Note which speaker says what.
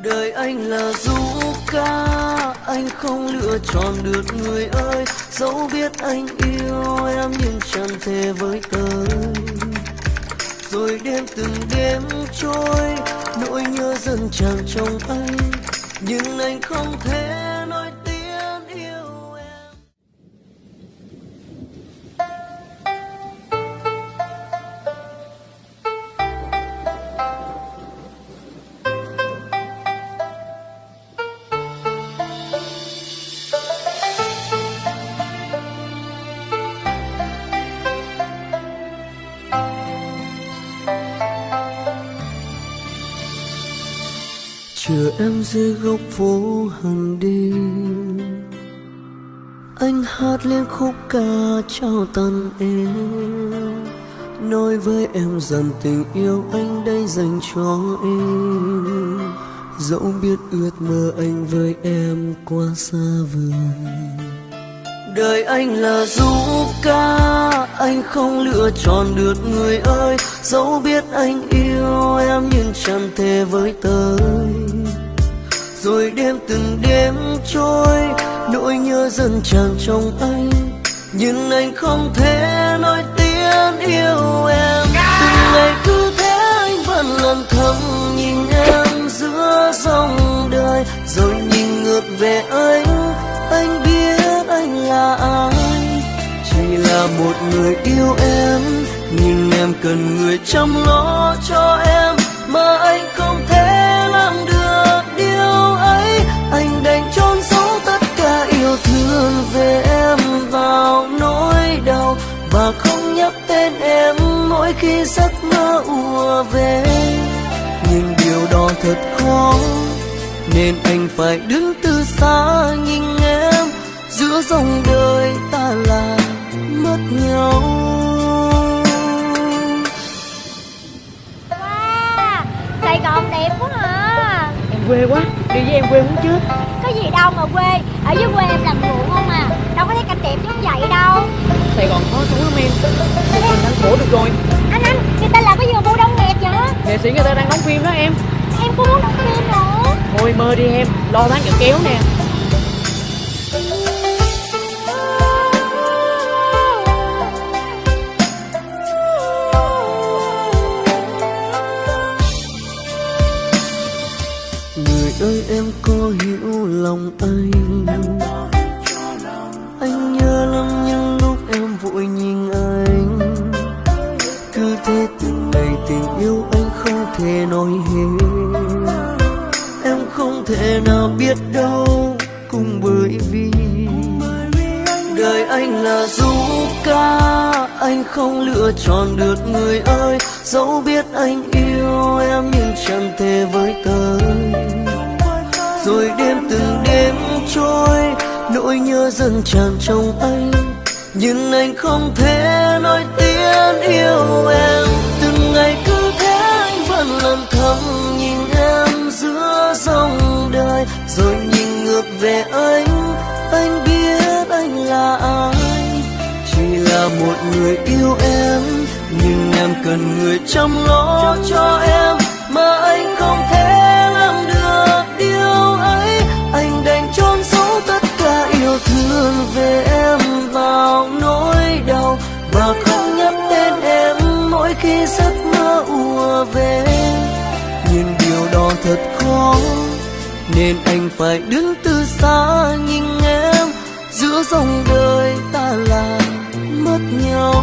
Speaker 1: Đời anh là du ca, anh không lựa chọn được người ơi. Dẫu biết anh yêu em nhưng chẳng thể với tới. Rồi đêm từng đêm trôi, nỗi nhớ dần tràn trong anh, nhưng anh không thể nói tiếng yêu em. Chờ em dưới góc phố hàng đêm, anh hát lên khúc ca trao tặng em, nói với em rằng tình yêu anh đây dành cho em. Dẫu biết ước mơ anh với em quá xa vời. Đời anh là du ca, anh không lựa chọn được người ơi. Dẫu biết anh yêu em nhưng chẳng thể với tới. Rồi đêm từng đêm trôi, nỗi nhớ dần tràn trong anh, nhưng anh không thể nói tiếng yêu em. Từng ngày cứ thế anh vẫn lần thầm nhìn em giữa dòng đời, rồi nhìn ngược về anh biết anh là ai. Chỉ là một người yêu em, nhưng em cần người chăm lo cho em, mà anh không thể làm được điều ấy. Anh đành chôn giấu tất cả yêu thương về em vào nỗi đau, và không nhắc tên em mỗi khi giấc mơ ùa về. Nhưng điều đó thật khó, nên anh phải đứng từ xa nhìn em giữa dòng đời ta là mất nhau.
Speaker 2: Wow, Sài Gòn đẹp quá à.
Speaker 3: Em quê quá, đi với em quê muốn chứ.
Speaker 2: Có gì đâu mà quê, ở dưới quê em làm ruộng không à, đâu có thấy cảnh đẹp giống vậy đâu.
Speaker 3: Sài Gòn khó sống lắm em, một mình anh khổ được rồi.
Speaker 2: Anh, người ta làm cái gì mà bu đông nghẹt vậy?
Speaker 3: Nghệ sĩ người ta đang đóng phim đó em.
Speaker 2: Em cũng muốn đóng phim nữa.
Speaker 3: Thôi mơ đi em, lo bán kẹo kéo nè.
Speaker 1: Người ơi em có hiểu lòng anh nhớ lắm những lúc em vội nhìn anh. Cứ thế từng ngày tình yêu anh không thể nói hết. Em không thể nào biết đâu, cũng bởi vì đời anh là du ca, anh không lựa chọn được người ơi. Dẫu biết anh yêu em nhưng chẳng thể với tới. Rồi đêm từng đêm trôi, nỗi nhớ dần tràn trong anh, nhưng anh không thể nói tiếng yêu em. Từng ngày cứ thế anh vẫn lần thầm nhìn em giữa dòng đời, rồi nhìn ngược về anh biết anh là ai. Chỉ là một người yêu em, nhưng em cần người chăm lo cho em, mà anh không thể làm được điều ấy. Anh đành chôn giấu tất cả yêu thương về em vào nỗi đau, và không nhắc tên em mỗi khi giấc mơ ùa về. Nhưng điều đó thật khó, nên anh phải đứng từ xa nhìn em giữa dòng đời ta là mất nhau.